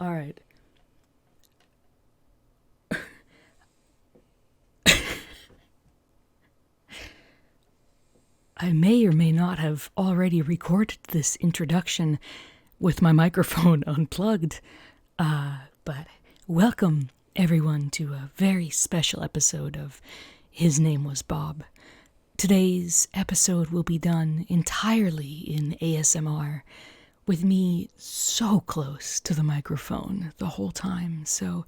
Alright. I may or may not have already recorded this introduction with my microphone unplugged, but welcome everyone to a very special episode of His Name Was Bob. Today's episode will be done entirely in ASMR, with me so close to the microphone the whole time, so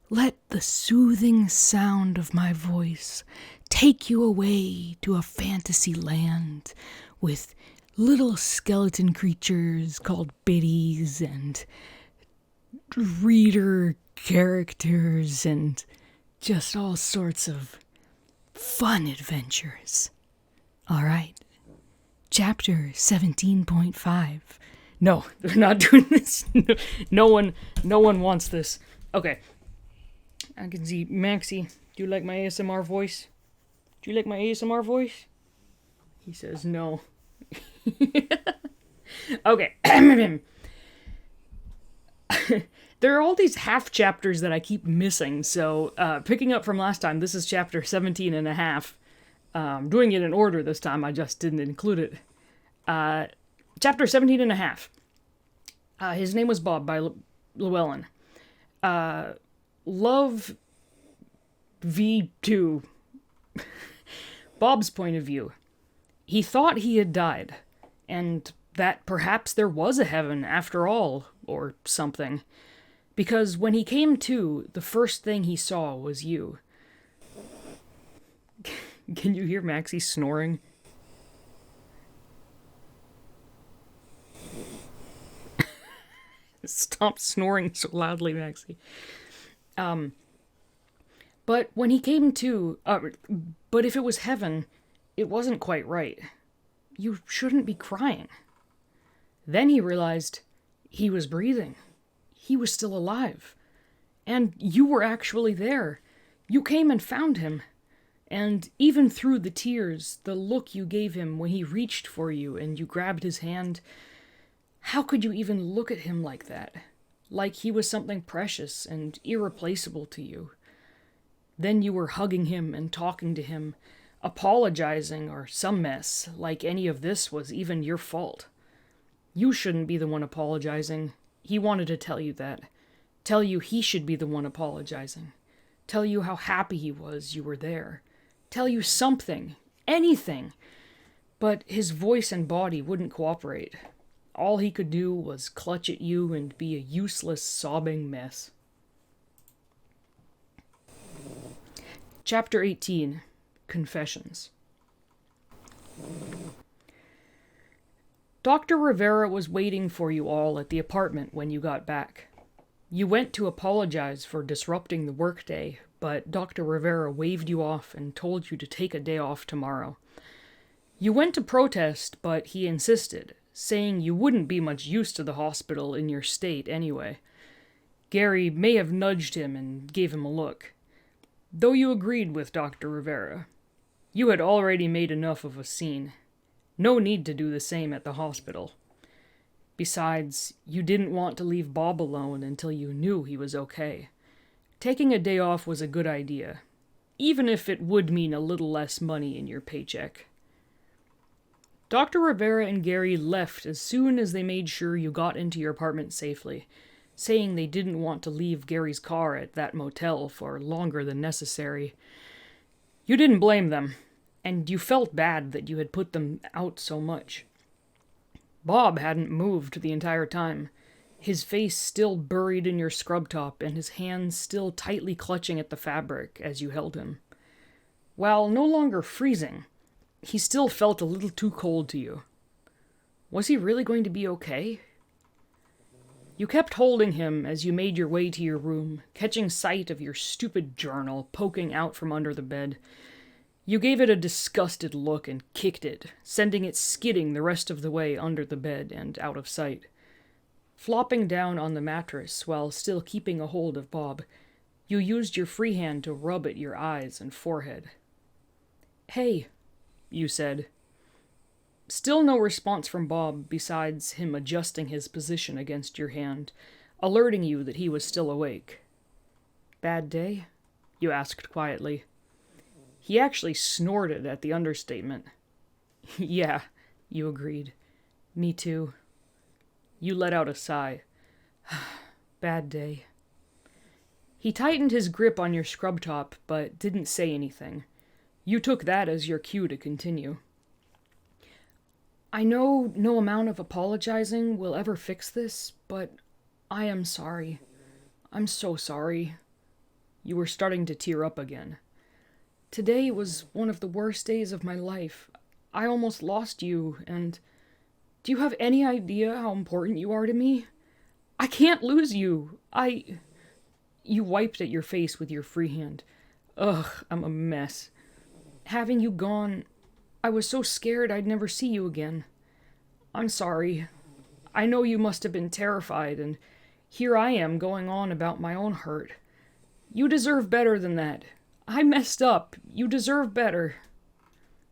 let the soothing sound of my voice take you away to a fantasy land with little skeleton creatures called biddies and reader characters and just all sorts of fun adventures. Alright, chapter 17.5. No, they're not doing this. No one wants this. Okay. I can see Maxie. Do you like my ASMR voice? Do you like my ASMR voice? He says no. Okay. There are all these half chapters that I keep missing, so picking up from last time, this is chapter 17 and a half. Doing it in order this time, I just didn't include it. Chapter 17 and a half. His Name Was Bob by Lywelen. Love V2. Bob's point of view. He thought he had died, and that perhaps there was a heaven after all, or something. Because when he came to, the first thing he saw was you. Can you hear Maxie snoring? Stop snoring so loudly, Maxie. But when he came to, but if it was heaven, it wasn't quite right. You shouldn't be crying. Then he realized he was breathing. He was still alive. And you were actually there. You came and found him. And even through the tears, the look you gave him when he reached for you and you grabbed his hand, how could you even look at him like that? Like he was something precious and irreplaceable to you. Then you were hugging him and talking to him, apologizing or some mess, like any of this was even your fault. You shouldn't be the one apologizing. He wanted to tell you that. Tell you he should be the one apologizing. Tell you how happy he was you were there. Tell you something, anything. But his voice and body wouldn't cooperate. All he could do was clutch at you and be a useless, sobbing mess. Chapter 18, Confessions. Dr. Rivera was waiting for you all at the apartment when you got back. You went to apologize for disrupting the workday, but Dr. Rivera waved you off and told you to take a day off tomorrow. You went to protest, but he insisted, saying you wouldn't be much use to the hospital in your state anyway. Gary may have nudged him and gave him a look. Though you agreed with Dr. Rivera, you had already made enough of a scene. No need to do the same at the hospital. Besides, you didn't want to leave Bob alone until you knew he was okay. Taking a day off was a good idea, even if it would mean a little less money in your paycheck. Dr. Rivera and Gary left as soon as they made sure you got into your apartment safely, saying they didn't want to leave Gary's car at that motel for longer than necessary. You didn't blame them, and you felt bad that you had put them out so much. Bob hadn't moved the entire time, his face still buried in your scrub top and his hands still tightly clutching at the fabric as you held him. While no longer freezing, he still felt a little too cold to you. Was he really going to be okay? You kept holding him as you made your way to your room, catching sight of your stupid journal poking out from under the bed. You gave it a disgusted look and kicked it, sending it skidding the rest of the way under the bed and out of sight. Flopping down on the mattress while still keeping a hold of Bob, you used your free hand to rub at your eyes and forehead. "Hey," you said. Still no response from Bob besides him adjusting his position against your hand, alerting you that he was still awake. "Bad day?" you asked quietly. He actually snorted at the understatement. "Yeah," you agreed. "Me too." You let out a sigh. "Bad day." He tightened his grip on your scrub top, but didn't say anything. You took that as your cue to continue. "I know no amount of apologizing will ever fix this, but I am sorry. I'm so sorry." You were starting to tear up again. "Today was one of the worst days of my life. I almost lost you, and do you have any idea how important you are to me? I can't lose you. You wiped at your face with your free hand. "Ugh, I'm a mess. Having you gone, I was so scared I'd never see you again. I'm sorry. I know you must have been terrified, and here I am going on about my own hurt. You deserve better than that. I messed up. You deserve better."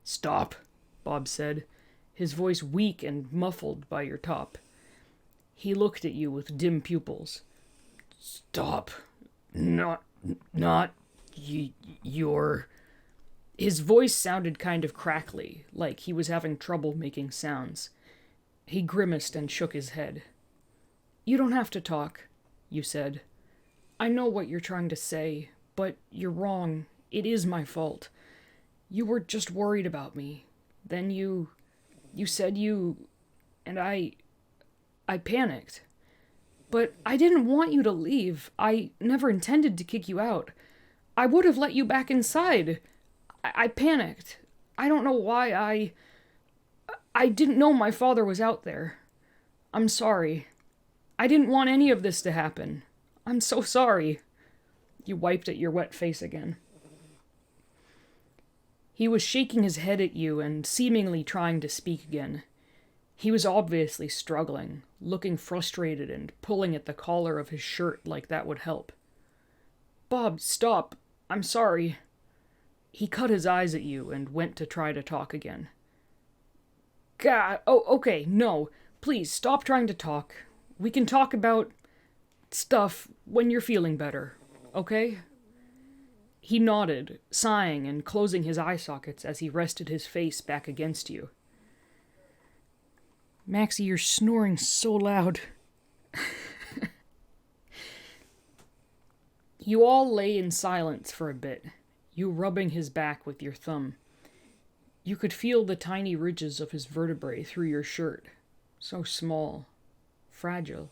"Stop," Bob said, his voice weak and muffled by your top. He looked at you with dim pupils. "Stop. Not your..." His voice sounded kind of crackly, like he was having trouble making sounds. He grimaced and shook his head. "You don't have to talk," you said. "I know what you're trying to say, but you're wrong. It is my fault. You were just worried about me. Then you said and I panicked. But I didn't want you to leave. I never intended to kick you out. I would have let you back inside. I panicked. I don't know why. I didn't know my father was out there. I'm sorry. I didn't want any of this to happen. I'm so sorry." You wiped at your wet face again. He was shaking his head at you and seemingly trying to speak again. He was obviously struggling, looking frustrated and pulling at the collar of his shirt like that would help. "Bob, stop. I'm sorry." He cut his eyes at you and went to try to talk again. "God, oh, okay, no. Please, stop trying to talk. We can talk about stuff when you're feeling better, okay?" He nodded, sighing and closing his eye sockets as he rested his face back against you. "Maxie, you're snoring so loud." You all lay in silence for a bit, you rubbing his back with your thumb. You could feel the tiny ridges of his vertebrae through your shirt. So small. Fragile.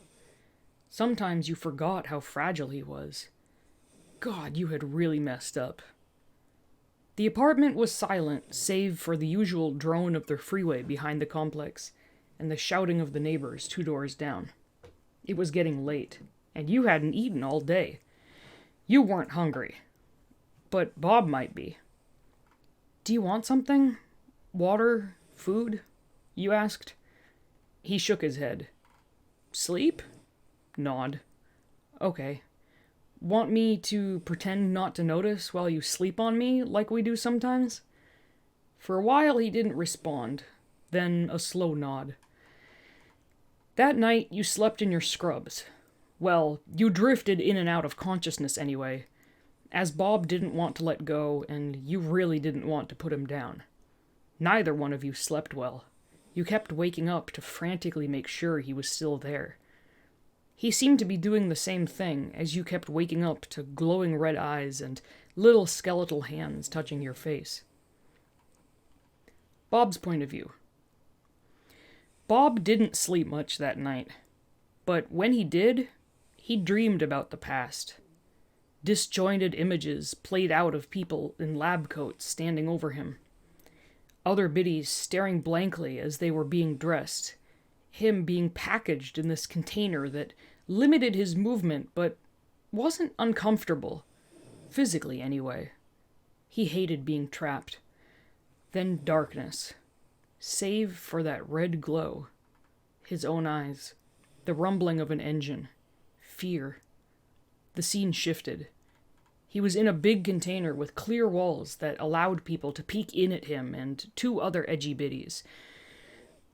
Sometimes you forgot how fragile he was. God, you had really messed up. The apartment was silent, save for the usual drone of the freeway behind the complex, and the shouting of the neighbors 2 doors down. It was getting late, and you hadn't eaten all day. You weren't hungry. But Bob might be. "Do you want something? Water? Food?" you asked. He shook his head. "Sleep?" Nod. "Okay. Want me to pretend not to notice while you sleep on me, like we do sometimes?" For a while he didn't respond, then a slow nod. That night you slept in your scrubs. Well, you drifted in and out of consciousness anyway, as Bob didn't want to let go and you really didn't want to put him down. Neither one of you slept well. You kept waking up to frantically make sure he was still there. He seemed to be doing the same thing as you kept waking up to glowing red eyes and little skeletal hands touching your face. Bob's point of view. Bob didn't sleep much that night, but when he did, he dreamed about the past. Disjointed images played out of people in lab coats standing over him. Other biddies staring blankly as they were being dressed. Him being packaged in this container that limited his movement but wasn't uncomfortable. Physically, anyway. He hated being trapped. Then darkness. Save for that red glow. His own eyes. The rumbling of an engine. Fear. The scene shifted. He was in a big container with clear walls that allowed people to peek in at him and 2 other edgy biddies.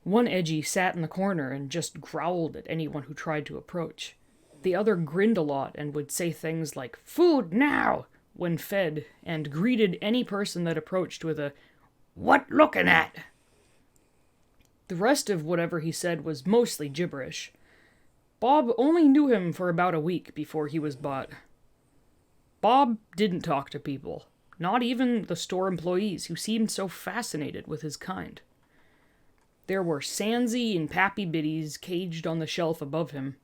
One edgy sat in the corner and just growled at anyone who tried to approach. The other grinned a lot and would say things like, "Food now!" when fed, and greeted any person that approached with a, "What looking at?" The rest of whatever he said was mostly gibberish. Bob only knew him for about a week before he was bought. Bob didn't talk to people, not even the store employees who seemed so fascinated with his kind. There were Sansy and Pappy Biddies caged on the shelf above him.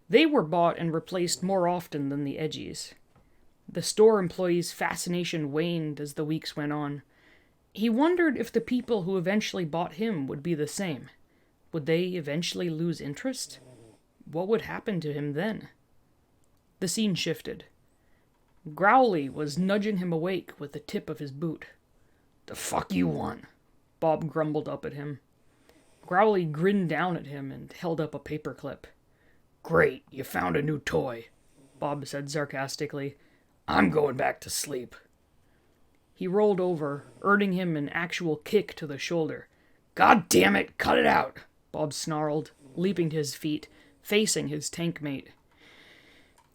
They were bought and replaced more often than the Edgies. The store employees' fascination waned as the weeks went on. He wondered if the people who eventually bought him would be the same. Would they eventually lose interest? What would happen to him then? The scene shifted. Growly was nudging him awake with the tip of his boot. "The fuck you want?" Bob grumbled up at him. Growly grinned down at him and held up a paperclip. "Great, you found a new toy," Bob said sarcastically. "I'm going back to sleep." He rolled over, earning him an actual kick to the shoulder. "God damn it, cut it out!" Bob snarled, leaping to his feet, facing his tank mate.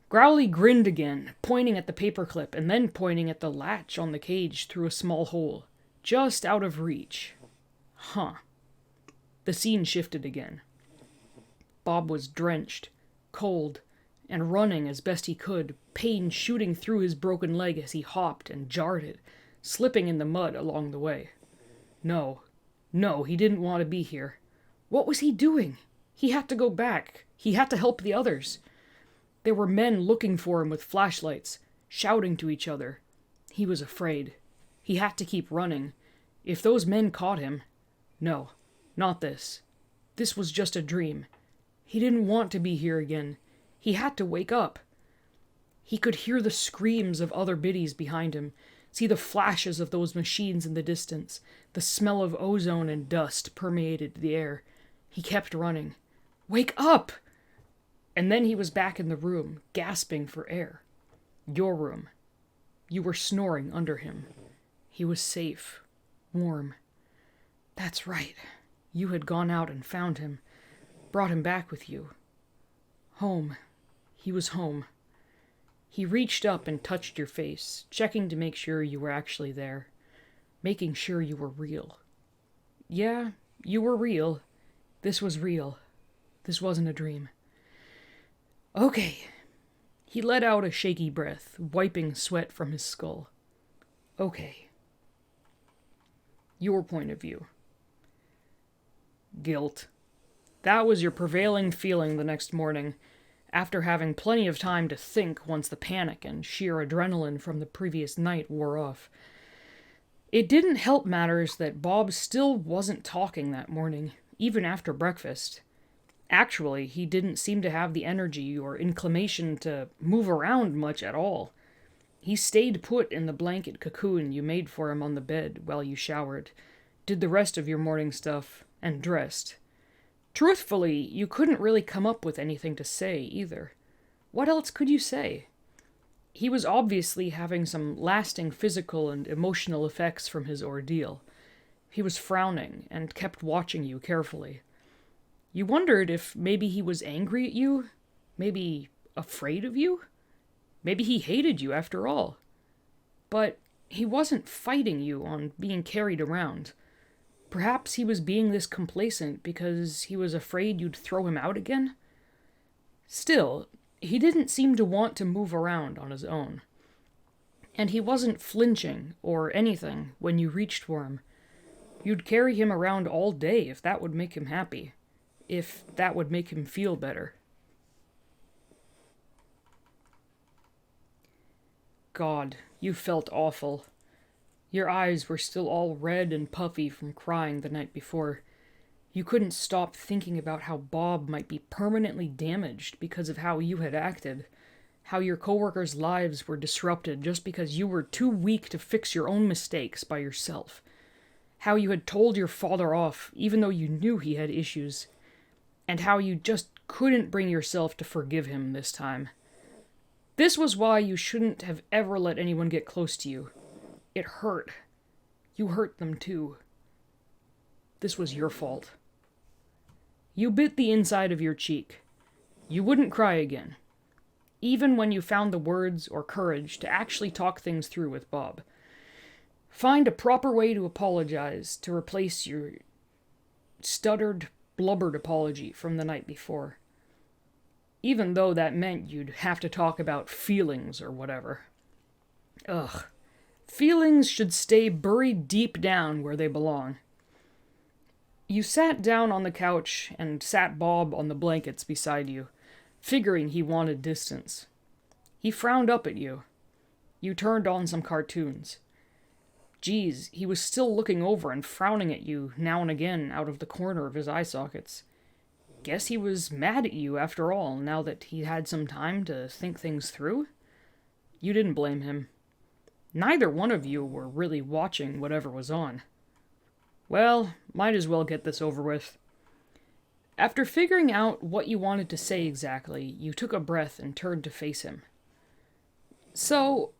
Growly grinned again, pointing at the paperclip and then pointing at the latch on the cage through a small hole, just out of reach. Huh. The scene shifted again. Bob was drenched, cold, and running as best he could, pain shooting through his broken leg as he hopped and jarred it, slipping in the mud along the way. No, he didn't want to be here. What was he doing? He had to go back. He had to help the others. There were men looking for him with flashlights, shouting to each other. He was afraid. He had to keep running. If those men caught him... No, not this. This was just a dream. He didn't want to be here again. He had to wake up. He could hear the screams of other biddies behind him, see the flashes of those machines in the distance. The smell of ozone and dust permeated the air. He kept running. "Wake up!" And then he was back in the room, gasping for air. Your room. You were snoring under him. He was safe. Warm. That's right. You had gone out and found him. Brought him back with you. Home. He was home. He reached up and touched your face, checking to make sure you were actually there. Making sure you were real. Yeah, you were real. This was real. This wasn't a dream. Okay. He let out a shaky breath, wiping sweat from his skull. Okay. Your point of view. Guilt. That was your prevailing feeling the next morning, after having plenty of time to think once the panic and sheer adrenaline from the previous night wore off. It didn't help matters that Bob still wasn't talking that morning, even after breakfast. Actually, he didn't seem to have the energy or inclination to move around much at all. He stayed put in the blanket cocoon you made for him on the bed while you showered, did the rest of your morning stuff, and dressed. Truthfully, you couldn't really come up with anything to say, either. What else could you say? He was obviously having some lasting physical and emotional effects from his ordeal. He was frowning and kept watching you carefully. You wondered if maybe he was angry at you? Maybe afraid of you? Maybe he hated you after all. But he wasn't fighting you on being carried around. Perhaps he was being this complacent because he was afraid you'd throw him out again? Still, he didn't seem to want to move around on his own. And he wasn't flinching or anything when you reached for him. You'd carry him around all day if that would make him happy. If that would make him feel better. God, you felt awful. Your eyes were still all red and puffy from crying the night before. You couldn't stop thinking about how Bob might be permanently damaged because of how you had acted. How your coworkers' lives were disrupted just because you were too weak to fix your own mistakes by yourself. How you had told your father off even though you knew he had issues. And how you just couldn't bring yourself to forgive him this time. This was why you shouldn't have ever let anyone get close to you. It hurt. You hurt them too. This was your fault. You bit the inside of your cheek. You wouldn't cry again. even when you found the words or courage to actually talk things through with Bob. Find a proper way to apologize to replace your stuttered, blubbered apology from the night before. Even though that meant you'd have to talk about feelings or whatever. Ugh. Feelings should stay buried deep down where they belong. You sat down on the couch and sat Bob on the blankets beside you, figuring he wanted distance. He frowned up at you. You turned on some cartoons. Geez, he was still looking over and frowning at you now and again out of the corner of his eye sockets. Guess he was mad at you after all, now that he had some time to think things through? You didn't blame him. Neither one of you were really watching whatever was on. Well, might as well get this over with. After figuring out what you wanted to say exactly, you took a breath and turned to face him. So,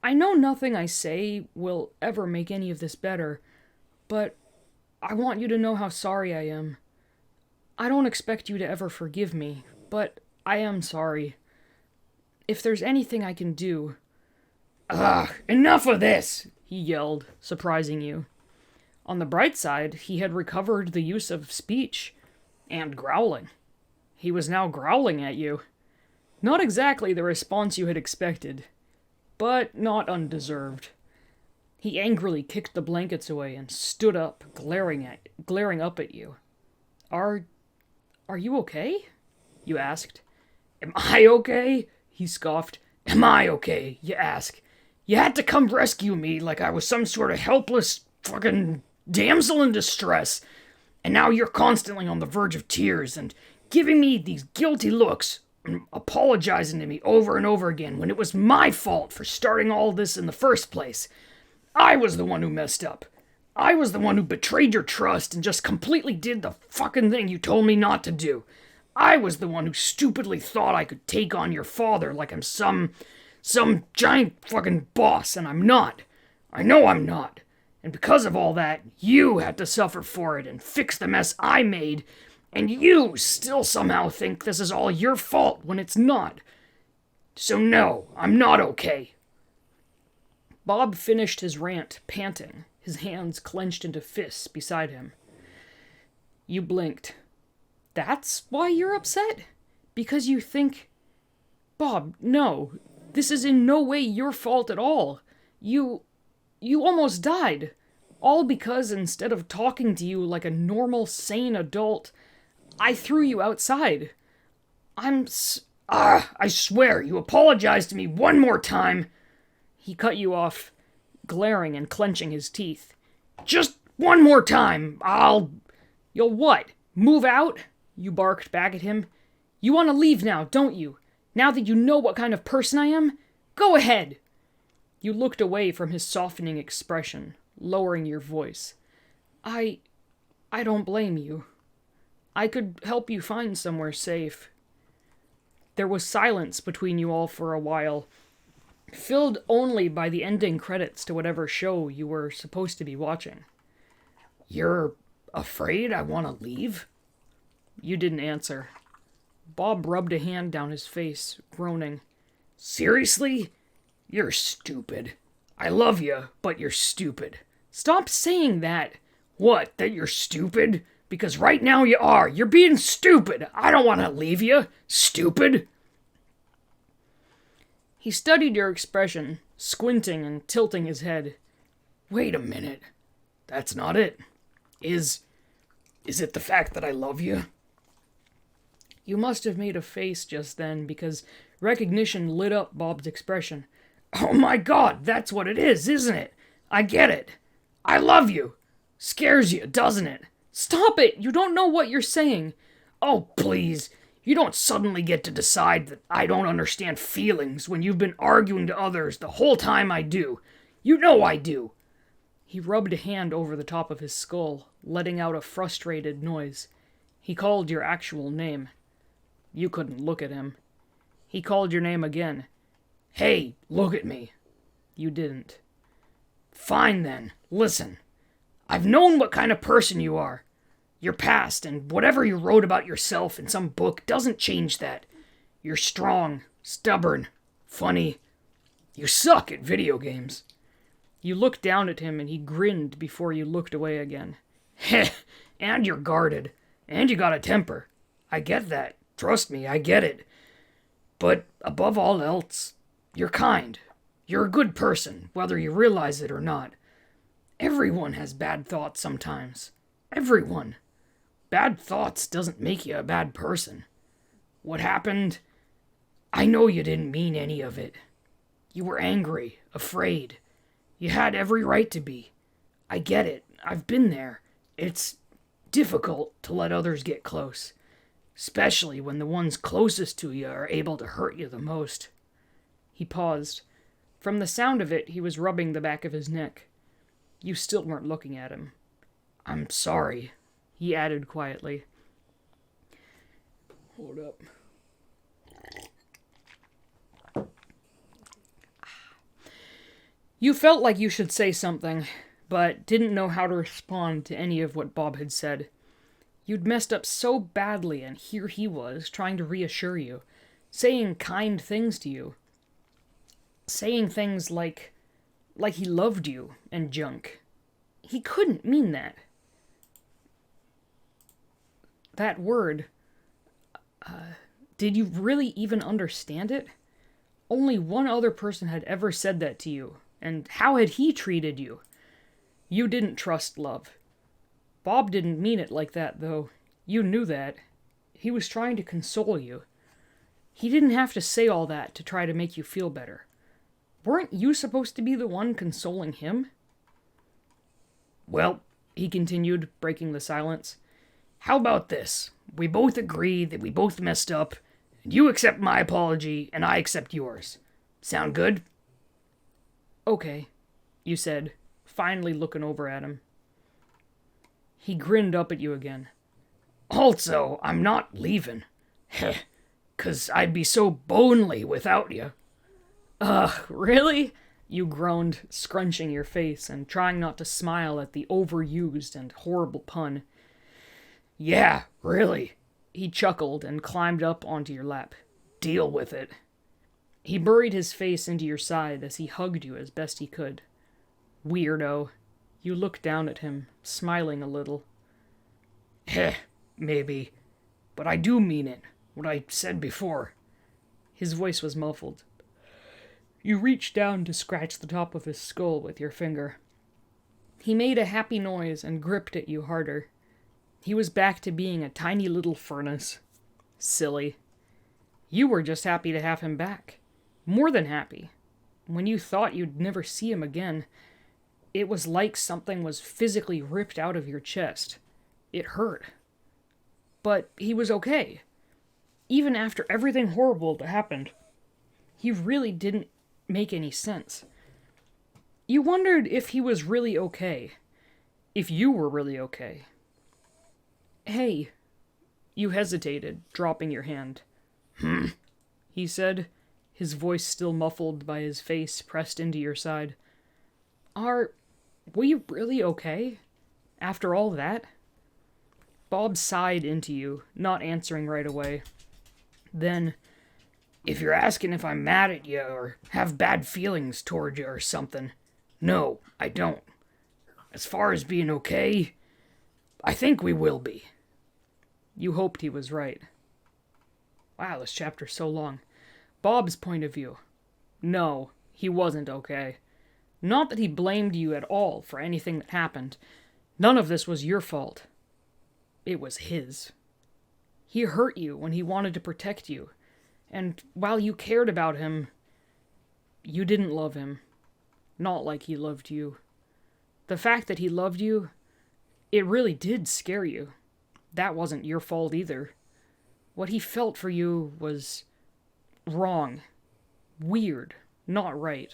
I know nothing I say will ever make any of this better, but I want you to know how sorry I am. I don't expect you to ever forgive me, but I am sorry. If there's anything I can do... Ugh, enough of this, he yelled, surprising you. On the bright side, he had recovered the use of speech, and growling. He was now growling at you. Not exactly the response you had expected, but not undeserved. He angrily kicked the blankets away and stood up, glaring up at you. Are you okay? You asked. Am I okay? He scoffed. Am I okay, you ask? You had to come rescue me like I was some sort of helpless fucking damsel in distress. And now you're constantly on the verge of tears and giving me these guilty looks and apologizing to me over and over again when it was my fault for starting all this in the first place. I was the one who messed up. I was the one who betrayed your trust and just completely did the fucking thing you told me not to do. I was the one who stupidly thought I could take on your father like I'm some giant fucking boss, and I'm not. I know I'm not. And because of all that, you had to suffer for it and fix the mess I made, and you still somehow think this is all your fault when it's not. So no, I'm not okay. Bob finished his rant, panting, his hands clenched into fists beside him. You blinked. That's why you're upset? Because you think... Bob, no. This is in no way your fault at all. You almost died. All because instead of talking to you like a normal, sane adult, I threw you outside. I swear, you apologize to me one more time. He cut you off, glaring and clenching his teeth. Just one more time. You'll what? Move out? You barked back at him. You want to leave now, don't you? Now that you know what kind of person I am? Go ahead. You looked away from his softening expression, lowering your voice. I don't blame you. I could help you find somewhere safe. There was silence between you all for a while, filled only by the ending credits to whatever show you were supposed to be watching. You're afraid I want to leave? You didn't answer. Bob rubbed a hand down his face, groaning. Seriously? You're stupid. I love you, but you're stupid. Stop saying that. What, that you're stupid? Because right now you are. You're being stupid. I don't want to leave you. Stupid. He studied your expression, squinting and tilting his head. Wait a minute. That's not it. Is it the fact that I love you? You must have made a face just then, because recognition lit up Bob's expression. Oh my God, that's what it is, isn't it? I get it. I love you. Scares you, doesn't it? Stop it! You don't know what you're saying. Oh, please. You don't suddenly get to decide that I don't understand feelings when you've been arguing to others the whole time I do. You know I do. He rubbed a hand over the top of his skull, letting out a frustrated noise. He called your actual name. You couldn't look at him. He called your name again. Hey, look at me. You didn't. Fine then. Listen. I've known what kind of person you are. Your past and whatever you wrote about yourself in some book doesn't change that. You're strong, stubborn, funny. You suck at video games. You looked down at him and he grinned before you looked away again. Heh, and you're guarded. And you got a temper. I get that. Trust me, I get it. But above all else, you're kind. You're a good person, whether you realize it or not. Everyone has bad thoughts sometimes. Everyone. Bad thoughts doesn't make you a bad person. What happened? I know you didn't mean any of it. You were angry, afraid. You had every right to be. I get it. I've been there. It's difficult to let others get close, especially when the ones closest to you are able to hurt you the most. He paused. From the sound of it, he was rubbing the back of his neck. You still weren't looking at him. I'm sorry, he added quietly. Hold up. You felt like you should say something, but didn't know how to respond to any of what Bob had said. You'd messed up so badly, and here he was, trying to reassure you, saying kind things to you. Saying things like he loved you and junk. He couldn't mean that. That word, did you really even understand it? Only one other person had ever said that to you, and how had he treated you? You didn't trust love. Bob didn't mean it like that, though. You knew that. He was trying to console you. He didn't have to say all that to try to make you feel better. Weren't you supposed to be the one consoling him? Well, he continued, breaking the silence, how about this? We both agree that we both messed up, and you accept my apology, and I accept yours. Sound good? Okay, you said, finally looking over at him. He grinned up at you again. Also, I'm not leaving. Heh, 'cause I'd be so bonely without you. Really? You groaned, scrunching your face and trying not to smile at the overused and horrible pun. Yeah, really. He chuckled and climbed up onto your lap. Deal with it. He buried his face into your side as he hugged you as best he could. Weirdo. You looked down at him, smiling a little. Heh, maybe. But I do mean it, what I said before. His voice was muffled. You reached down to scratch the top of his skull with your finger. He made a happy noise and gripped at you harder. He was back to being a tiny little furnace. Silly. You were just happy to have him back. More than happy. When you thought you'd never see him again, it was like something was physically ripped out of your chest. It hurt. But he was okay. Even after everything horrible that happened, he really didn't make any sense. You wondered if he was really okay. If you were really okay. Hey. You hesitated, dropping your hand. He said, his voice still muffled by his face pressed into your side. Are we really okay? After all that? Bob sighed into you, not answering right away. Then, if you're asking if I'm mad at you or have bad feelings toward you or something, no, I don't. As far as being okay, I think we will be. You hoped he was right. Wow, this chapter's so long. Bob's point of view. No, he wasn't okay. Not that he blamed you at all for anything that happened. None of this was your fault. It was his. He hurt you when he wanted to protect you. And while you cared about him, you didn't love him. Not like he loved you. The fact that he loved you, it really did scare you. That wasn't your fault either. What he felt for you was wrong, weird, not right,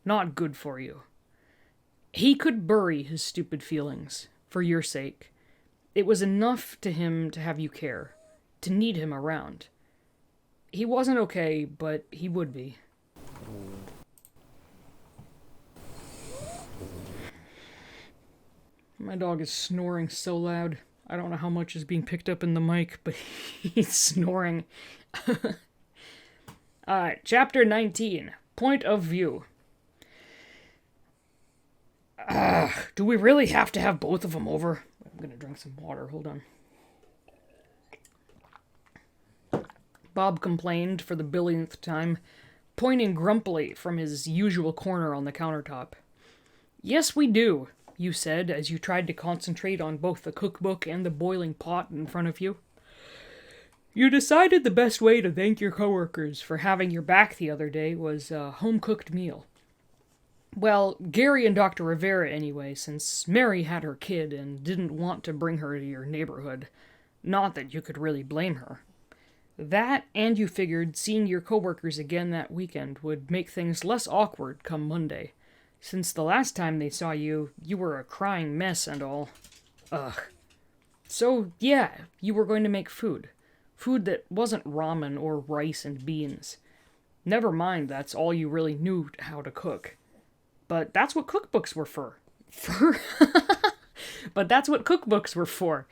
not good for you. He could bury his stupid feelings, for your sake. It was enough to him to have you care, to need him around. He wasn't okay, but he would be. My dog is snoring so loud. I don't know how much is being picked up in the mic, but he's snoring. Alright, chapter 19. Point of view. Do we really have to have both of them over? I'm gonna drink some water, hold on. Bob complained for the billionth time, pointing grumpily from his usual corner on the countertop. Yes, we do, you said as you tried to concentrate on both the cookbook and the boiling pot in front of you. You decided the best way to thank your coworkers for having your back the other day was a home-cooked meal. Well, Gary and Dr. Rivera anyway, since Mary had her kid and didn't want to bring her to your neighborhood. Not that you could really blame her. That, and you figured seeing your coworkers again that weekend would make things less awkward come Monday. Since the last time they saw you, you were a crying mess and all. Ugh. So, yeah, you were going to make food. Food that wasn't ramen or rice and beans. Never mind, that's all you really knew how to cook. But that's what cookbooks were for. But that's what cookbooks were for.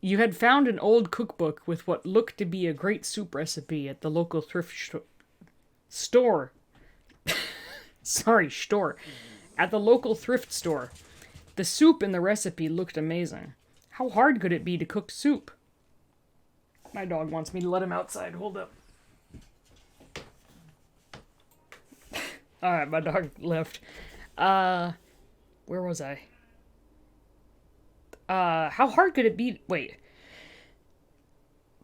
You had found an old cookbook with what looked to be a great soup recipe at the local thrift store. Store. At the local thrift store. The soup in the recipe looked amazing. How hard could it be to cook soup? My dog wants me to let him outside. Hold up. Alright, my dog left. Where was I? How hard could it be? Wait.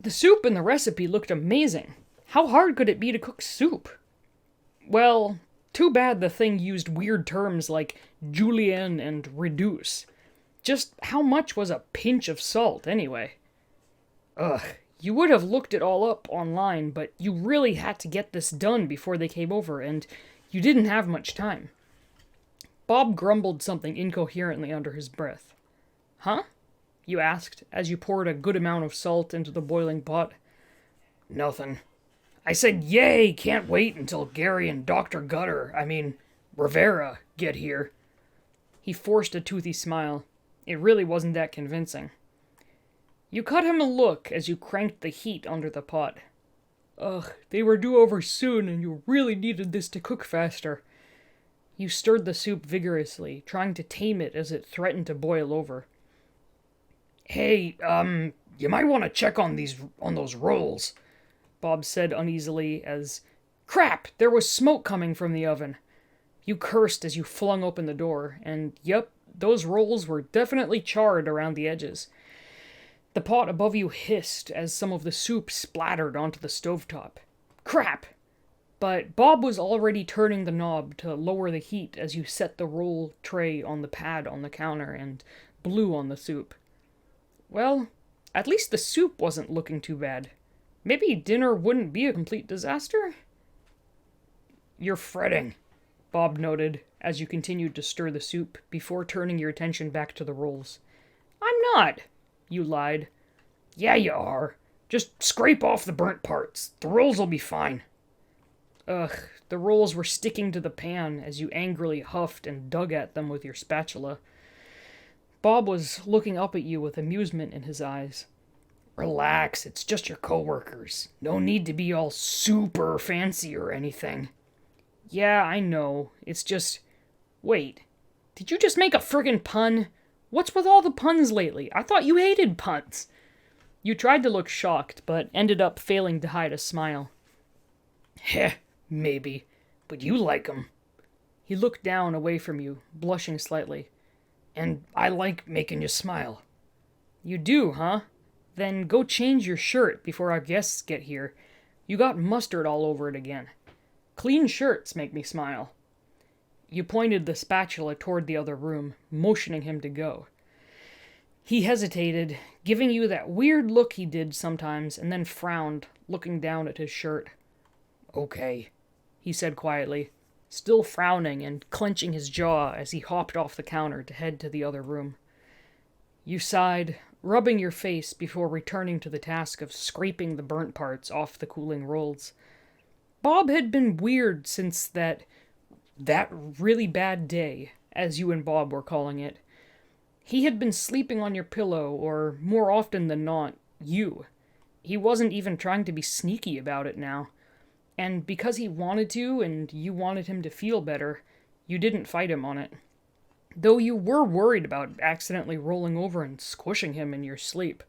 The soup in the recipe looked amazing. How hard could it be to cook soup? Well, too bad the thing used weird terms like julienne and reduce. Just how much was a pinch of salt, anyway? Ugh. You would have looked it all up online, but you really had to get this done before they came over, and you didn't have much time. Bob grumbled something incoherently under his breath. Huh? You asked, as you poured a good amount of salt into the boiling pot. Nothing. I said, yay, can't wait until Gary and Dr. Rivera, get here. He forced a toothy smile. It really wasn't that convincing. You cut him a look as you cranked the heat under the pot. Ugh, they were due over soon and you really needed this to cook faster. You stirred the soup vigorously, trying to tame it as it threatened to boil over. Hey, you might want to check on those rolls, Bob said uneasily as... Crap! There was smoke coming from the oven. You cursed as you flung open the door, and yep, those rolls were definitely charred around the edges. The pot above you hissed as some of the soup splattered onto the stovetop. Crap! But Bob was already turning the knob to lower the heat as you set the roll tray on the pad on the counter and blew on the soup. Well, at least the soup wasn't looking too bad. Maybe dinner wouldn't be a complete disaster? You're fretting, Bob noted as you continued to stir the soup before turning your attention back to the rolls. I'm not, you lied. Yeah, you are. Just scrape off the burnt parts. The rolls will be fine. Ugh, the rolls were sticking to the pan as you angrily huffed and dug at them with your spatula. Bob was looking up at you with amusement in his eyes. Relax, it's just your coworkers. No need to be all super fancy or anything. Yeah, I know. It's just... Wait, did you just make a friggin' pun? What's with all the puns lately? I thought you hated puns. You tried to look shocked, but ended up failing to hide a smile. Heh, maybe. But you like 'em. He looked down away from you, blushing slightly. And I like making you smile. You do, huh? Then go change your shirt before our guests get here. You got mustard all over it again. Clean shirts make me smile. You pointed the spatula toward the other room, motioning him to go. He hesitated, giving you that weird look he did sometimes, and then frowned, looking down at his shirt. Okay, he said quietly, still frowning and clenching his jaw as he hopped off the counter to head to the other room. You sighed, rubbing your face before returning to the task of scraping the burnt parts off the cooling rolls. Bob had been weird since that really bad day, as you and Bob were calling it. He had been sleeping on your pillow, or more often than not, you. He wasn't even trying to be sneaky about it now. And because he wanted to, and you wanted him to feel better, you didn't fight him on it. Though you were worried about accidentally rolling over and squishing him in your sleep.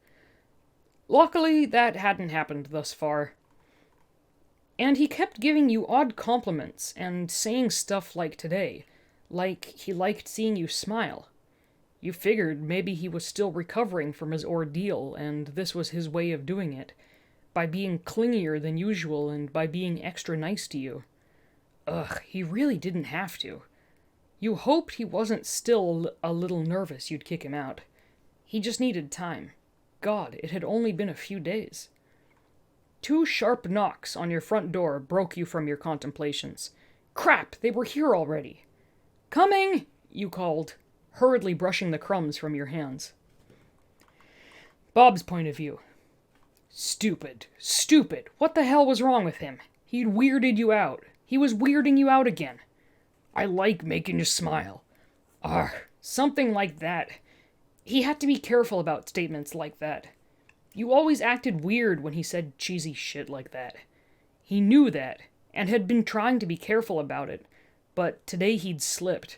Luckily, that hadn't happened thus far. And he kept giving you odd compliments and saying stuff like today, like he liked seeing you smile. You figured maybe he was still recovering from his ordeal, and this was his way of doing it, by being clingier than usual and by being extra nice to you. Ugh, he really didn't have to. You hoped he wasn't still a little nervous you'd kick him out. He just needed time. God, it had only been a few days. 2 sharp knocks on your front door broke you from your contemplations. Crap, they were here already. Coming, you called, hurriedly brushing the crumbs from your hands. Bob's point of view. Stupid. What the hell was wrong with him? He'd weirded you out. He was weirding you out again. I like making you smile. Something like that. He had to be careful about statements like that. You always acted weird when he said cheesy shit like that. He knew that, and had been trying to be careful about it, but today he'd slipped.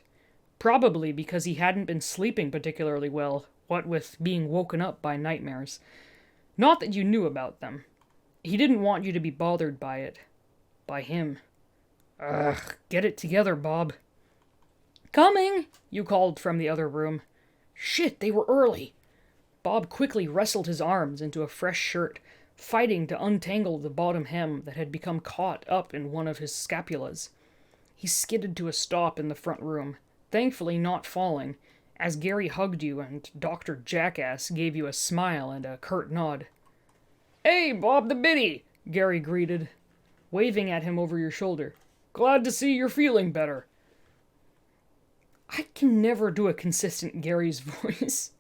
Probably because he hadn't been sleeping particularly well, what with being woken up by nightmares. Not that you knew about them. He didn't want you to be bothered by it. By him. Get it together, Bob. Coming, you called from the other room. Shit, they were early. Bob quickly wrestled his arms into a fresh shirt, fighting to untangle the bottom hem that had become caught up in one of his scapulas. He skidded to a stop in the front room, thankfully not falling, as Gary hugged you and Dr. Jackass gave you a smile and a curt nod. Hey, Bob the Bitty, Gary greeted, waving at him over your shoulder. Glad to see you're feeling better. I can never do a consistent Gary's voice.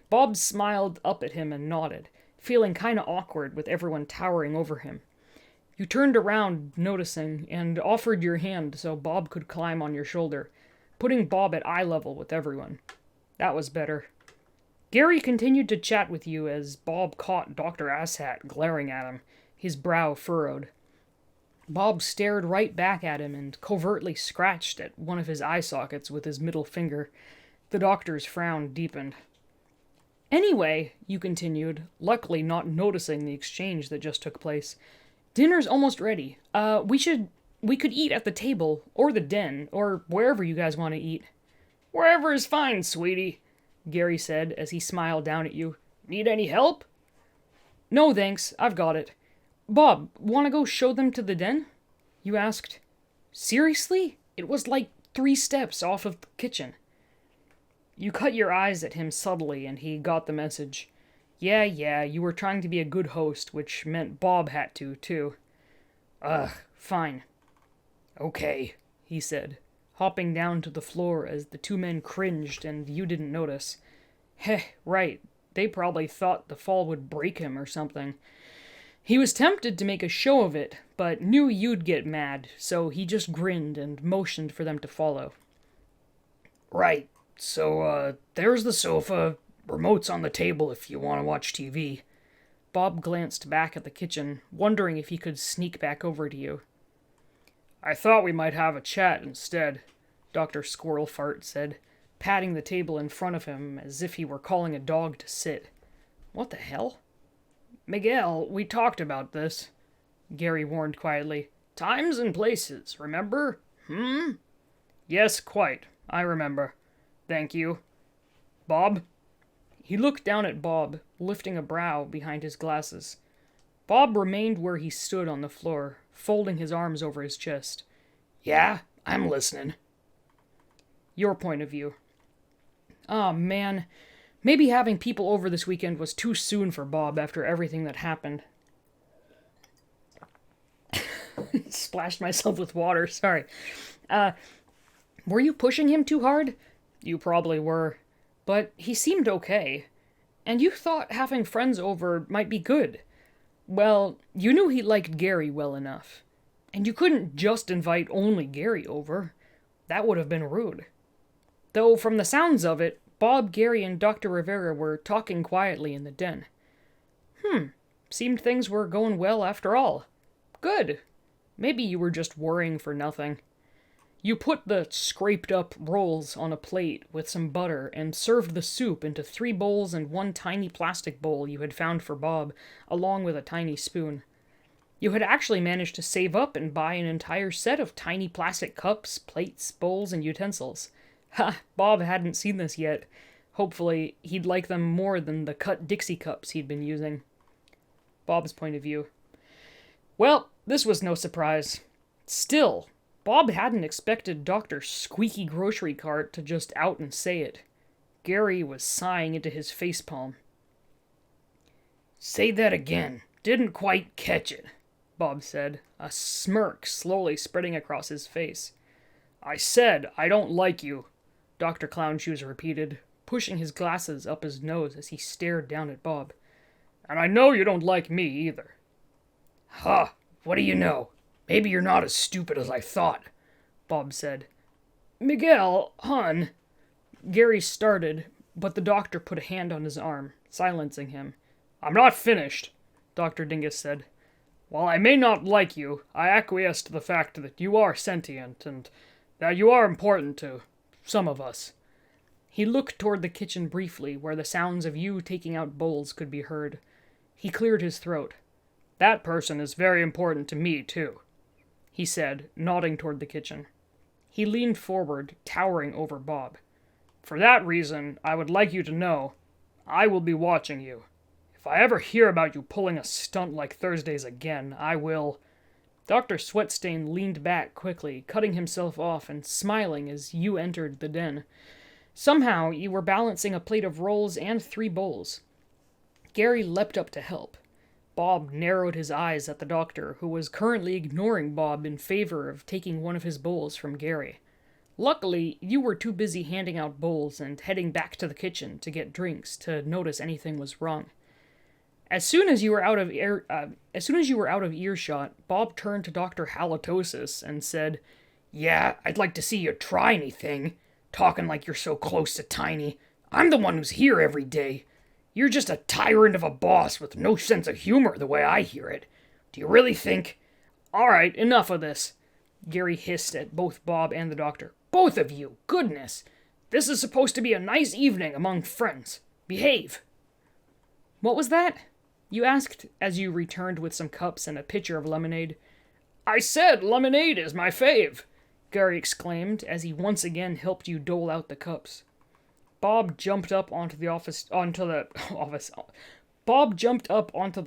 Bob smiled up at him and nodded, feeling kinda awkward with everyone towering over him. You turned around, noticing, and offered your hand so Bob could climb on your shoulder, putting Bob at eye level with everyone. That was better. Gary continued to chat with you as Bob caught Dr. Asshat glaring at him, his brow furrowed. Bob stared right back at him and covertly scratched at one of his eye sockets with his middle finger. The doctor's frown deepened. Anyway, you continued, luckily not noticing the exchange that just took place, dinner's almost ready. We could eat at the table, or the den, or wherever you guys want to eat. Wherever is fine, sweetie, Gary said as he smiled down at you. Need any help? No, thanks. I've got it. Bob, want to go show them to the den? You asked. Seriously? It was like 3 steps off of the kitchen. You cut your eyes at him subtly, and he got the message. Yeah, you were trying to be a good host, which meant Bob had to, too. Fine. Okay, he said, hopping down to the floor as the 2 men cringed and you didn't notice. Heh, right. They probably thought the fall would break him or something. He was tempted to make a show of it, but knew you'd get mad, so he just grinned and motioned for them to follow. Right, so, there's the sofa. Remote's on the table if you want to watch TV. Bob glanced back at the kitchen, wondering if he could sneak back over to you. I thought we might have a chat instead, Dr. Squirrel Fart said, patting the table in front of him as if he were calling a dog to sit. What the hell? Miguel, we talked about this, Gary warned quietly. Times and places, remember? Yes, quite. I remember. Thank you. Bob? He looked down at Bob, lifting a brow behind his glasses. Bob remained where he stood on the floor, folding his arms over his chest. Yeah, I'm listening. Your point of view. Oh, man. Maybe having people over this weekend was too soon for Bob after everything that happened. Splashed myself with water, sorry. Were you pushing him too hard? You probably were. But he seemed okay. And you thought having friends over might be good. Well, you knew he liked Gary well enough. And you couldn't just invite only Gary over. That would have been rude. Though, from the sounds of it, Bob, Gary, and Dr. Rivera were talking quietly in the den. Seemed things were going well after all. Good. Maybe you were just worrying for nothing. You put the scraped-up rolls on a plate with some butter and served the soup into 3 bowls and 1 tiny plastic bowl you had found for Bob, along with a tiny spoon. You had actually managed to save up and buy an entire set of tiny plastic cups, plates, bowls, and utensils. Ha! Bob hadn't seen this yet. Hopefully, he'd like them more than the cut Dixie cups he'd been using. Bob's point of view. Well, this was no surprise. Still, Bob hadn't expected Dr. Squeaky Grocery Cart to just out and say it. Gary was sighing into his facepalm. Say that again. Didn't quite catch it, Bob said, a smirk slowly spreading across his face. I said I don't like you, Dr. Clownshoes repeated, pushing his glasses up his nose as he stared down at Bob. And I know you don't like me either. Huh, what do you know? Maybe you're not as stupid as I thought, Bob said. Miguel, hon. Gary started, but the doctor put a hand on his arm, silencing him. I'm not finished, Dr. Dingus said. While I may not like you, I acquiesce to the fact that you are sentient and that you are important to some of us. He looked toward the kitchen briefly, where the sounds of you taking out bowls could be heard. He cleared his throat. That person is very important to me, too, he said, nodding toward the kitchen. He leaned forward, towering over Bob. For that reason, I would like you to know, I will be watching you. If I ever hear about you pulling a stunt like Thursday's again, I will... Dr. Sweatstain leaned back quickly, cutting himself off and smiling as you entered the den. Somehow, you were balancing a plate of rolls and 3 bowls. Gary leapt up to help. Bob narrowed his eyes at the doctor, who was currently ignoring Bob in favor of taking one of his bowls from Gary. Luckily, you were too busy handing out bowls and heading back to the kitchen to get drinks to notice anything was wrong. As soon as you were out of earshot, Bob turned to Dr. Halitosis and said, Yeah, I'd like to see you try anything. Talking like you're so close to Tiny. I'm the one who's here every day. You're just a tyrant of a boss with no sense of humor the way I hear it. Do you really think... All right, enough of this, Gary hissed at both Bob and the doctor. Both of you, goodness. This is supposed to be a nice evening among friends. Behave. What was that? You asked as you returned with some cups and a pitcher of lemonade. I said lemonade is my fave, Gary exclaimed as he once again helped you dole out the cups. Bob jumped up onto the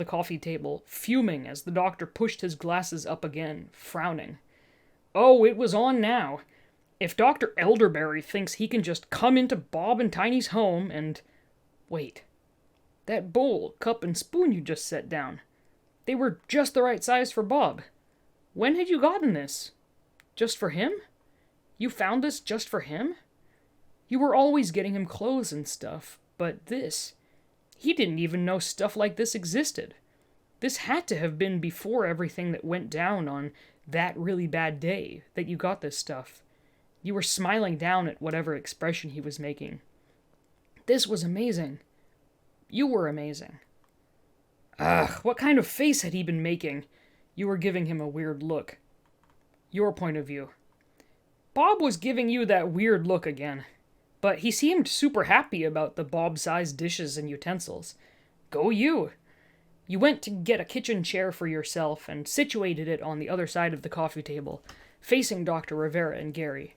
coffee table, fuming as the doctor pushed his glasses up again, frowning. Oh, it was on now. If Dr. Elderberry thinks he can just come into Bob and Tiny's home and... Wait. That bowl, cup, and spoon you just set down. They were just the right size for Bob. When had you gotten this? Just for him? You found this just for him? You were always getting him clothes and stuff, but this... He didn't even know stuff like this existed. This had to have been before everything that went down on that really bad day that you got this stuff. You were smiling down at whatever expression he was making. This was amazing. You were amazing. Ugh, what kind of face had he been making? You were giving him a weird look. Your point of view. Bob was giving you that weird look again. But he seemed super happy about the Bob-sized dishes and utensils. Go you! You went to get a kitchen chair for yourself and situated it on the other side of the coffee table, facing Dr. Rivera and Gary.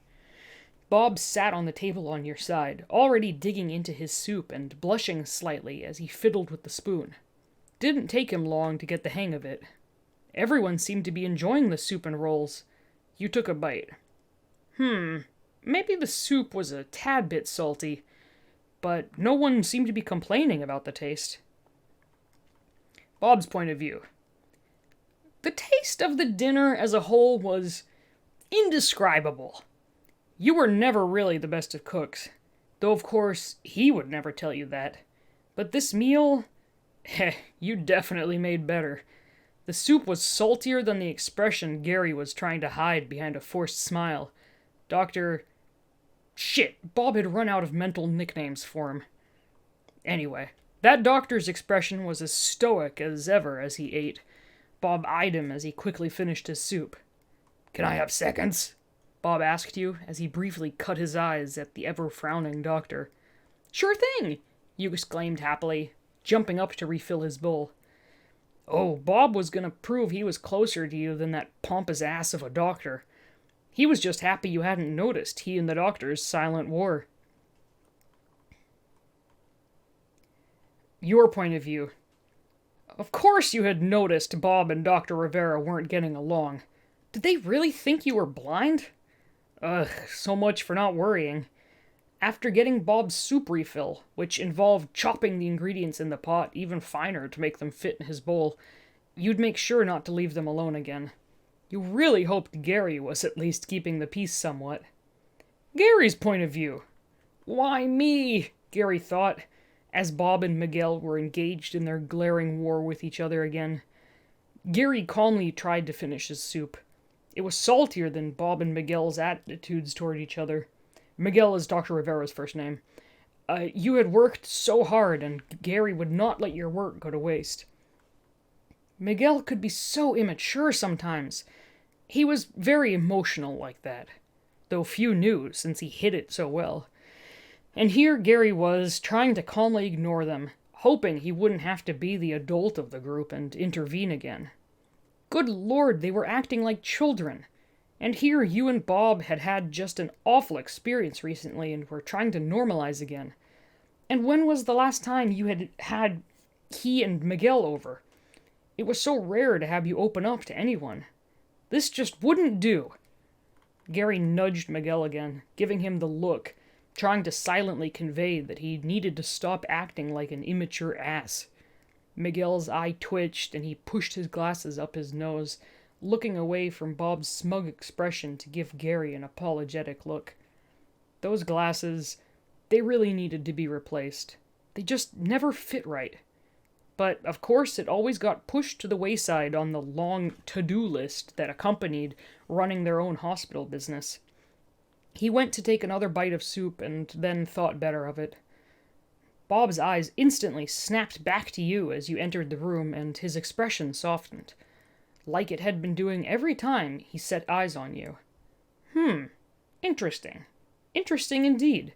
Bob sat on the table on your side, already digging into his soup and blushing slightly as he fiddled with the spoon. Didn't take him long to get the hang of it. Everyone seemed to be enjoying the soup and rolls. You took a bite. Maybe the soup was a tad bit salty, but no one seemed to be complaining about the taste. Bob's point of view. The taste of the dinner as a whole was indescribable. You were never really the best of cooks, though of course he would never tell you that. But this meal, you definitely made better. The soup was saltier than the expression Gary was trying to hide behind a forced smile. Shit, Bob had run out of mental nicknames for him. Anyway, that doctor's expression was as stoic as ever as he ate. Bob eyed him as he quickly finished his soup. Can I have seconds? Bob asked you as he briefly cut his eyes at the ever-frowning doctor. Sure thing, you exclaimed happily, jumping up to refill his bowl. Oh, Bob was gonna prove he was closer to you than that pompous ass of a doctor. He was just happy you hadn't noticed he and the doctor's silent war. Your point of view. Of course you had noticed Bob and Dr. Rivera weren't getting along. Did they really think you were blind? Ugh, so much for not worrying. After getting Bob's soup refill, which involved chopping the ingredients in the pot even finer to make them fit in his bowl, you'd make sure not to leave them alone again. You really hoped Gary was at least keeping the peace somewhat. Gary's point of view. Why me? Gary thought, as Bob and Miguel were engaged in their glaring war with each other again. Gary calmly tried to finish his soup. It was saltier than Bob and Miguel's attitudes toward each other. Miguel is Dr. Rivera's first name. You had worked so hard, and Gary would not let your work go to waste. Miguel could be so immature sometimes. He was very emotional like that, though few knew since he hid it so well. And here Gary was, trying to calmly ignore them, hoping he wouldn't have to be the adult of the group and intervene again. Good Lord, they were acting like children. And here you and Bob had had just an awful experience recently and were trying to normalize again. And when was the last time you had had he and Miguel over? It was so rare to have you open up to anyone. This just wouldn't do. Gary nudged Miguel again, giving him the look, trying to silently convey that he needed to stop acting like an immature ass. Miguel's eye twitched and he pushed his glasses up his nose, looking away from Bob's smug expression to give Gary an apologetic look. Those glasses, they really needed to be replaced. They just never fit right. But, of course, it always got pushed to the wayside on the long to-do list that accompanied running their own hospital business. He went to take another bite of soup and then thought better of it. Bob's eyes instantly snapped back to you as you entered the room, and his expression softened, like it had been doing every time he set eyes on you. Interesting. Interesting indeed.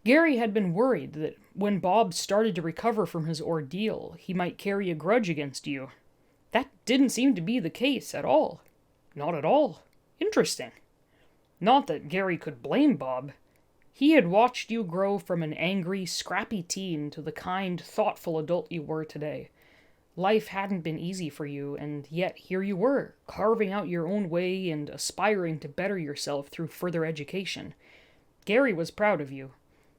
Gary had been worried that when Bob started to recover from his ordeal, he might carry a grudge against you. That didn't seem to be the case at all. Not at all. Interesting. Not that Gary could blame Bob. He had watched you grow from an angry, scrappy teen to the kind, thoughtful adult you were today. Life hadn't been easy for you, and yet here you were, carving out your own way and aspiring to better yourself through further education. Gary was proud of you.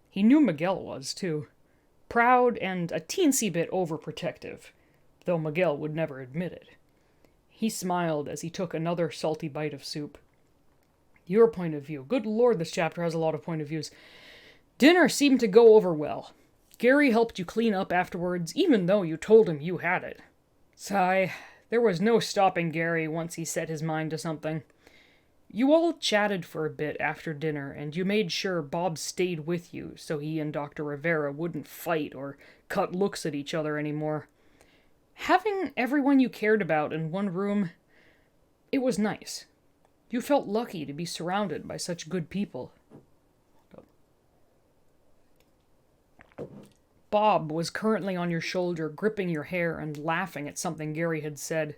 He knew Miguel was, too. Proud and a teensy bit overprotective, though Miguel would never admit it. He smiled as he took another salty bite of soup. Your point of view. Good Lord, this chapter has a lot of point of views. Dinner seemed to go over well. Gary helped you clean up afterwards, even though you told him you had it. Sigh. There was no stopping Gary once he set his mind to something. You all chatted for a bit after dinner, and you made sure Bob stayed with you so he and Dr. Rivera wouldn't fight or cut looks at each other anymore. Having everyone you cared about in one room, it was nice. You felt lucky to be surrounded by such good people. Bob was currently on your shoulder, gripping your hair and laughing at something Gary had said.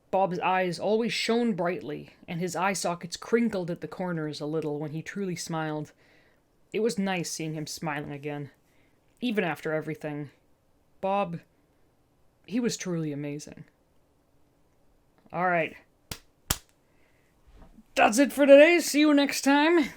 Bob's eyes always shone brightly, and his eye sockets crinkled at the corners a little when he truly smiled. It was nice seeing him smiling again. Even after everything. Bob, he was truly amazing. All right. That's it for today. See you next time.